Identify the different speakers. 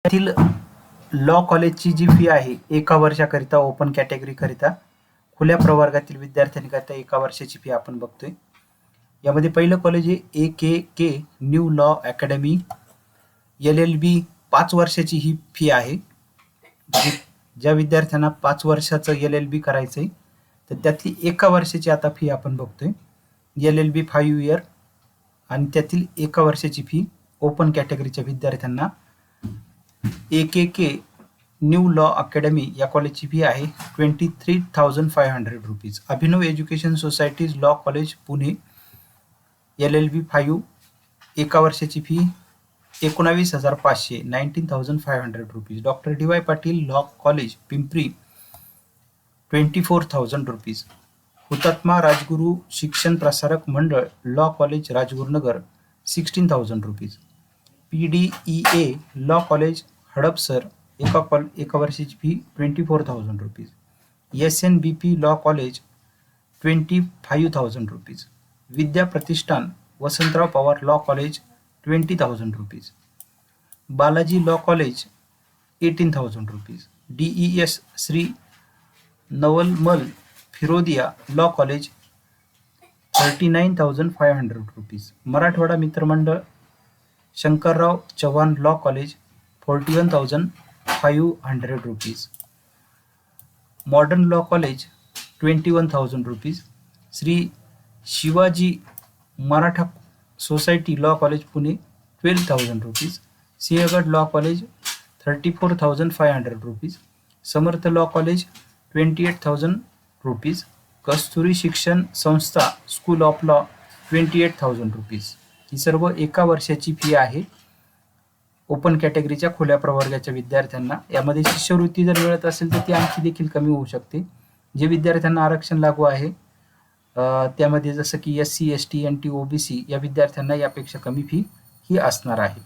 Speaker 1: यातील लॉ कॉलेजची जी फी आहे एका वर्षाकरिता ओपन कॅटेगरी करिता खुल्या प्रवर्गातील विद्यार्थ्यांकरिता एका वर्षाची फी आपण बघतोय. यामध्ये पहिलं कॉलेज आहे AKK new law academy LLB. 5 वर्षाची ही फी आहे. ज्या विद्यार्थ्यांना 5 वर्षाचं LLB करायचंय तर त्यातली एका वर्षाची आता फी आपण बघतोय. LLB 5 इयर आणि त्यातील एका वर्षाची फी ओपन कॅटेगरीच्या विद्यार्थ्यांना AKK न्यू लॉ अकॅडमी या कॉलेजची फी आहे 23,500 rupees. Abhinav education society's law college Pune LLB 5 एका वर्षाची fee 19,500 19,500 rupees. Doctor DY Patil law college Pimpri 24,000 rupees. Hutatma Rajguru Shikshan Prasarak Mandal law college Rajgurunagar 16,000 rupees. PDEA law college Hadapsar एका वर्षाची fee 24,000 rupees. SNBP law college 25,000 rupees. Vidya Pratishthan Vasantrao Pawar law college 20,000 rupees. Balaji law college 18,000 rupees. DES Shri Navalmal Firodia law college 39,500 rupees. Marathwada Mitramandal Shankarrao Chavan law college 41,500 rupees. Modern law college 21,000 rupees. Shri Shivaji Maratha society law college Pune 12,000 rupees. Sinhgad law college 34,500 rupees. Samarth law college 28,000 rupees. Kasturi Shikshan Sanstha school of law 28,000 rupees. ही सर्व एका वर्षाची fee आहे open कॅटेगरीच्या खुल्या प्रवर्गाच्या विद्यार्थ्यांना. यामध्ये शिष्यवृत्ती जर मिळत असेल तर ती आणखी देखील कमी होऊ शकते. जे विद्यार्थ्यांना आरक्षण लागू आहे त्यामध्ये जसं की SC ST NT OBC या विद्यार्थ्यांना यापेक्षा कमी फी ही असणार आहे.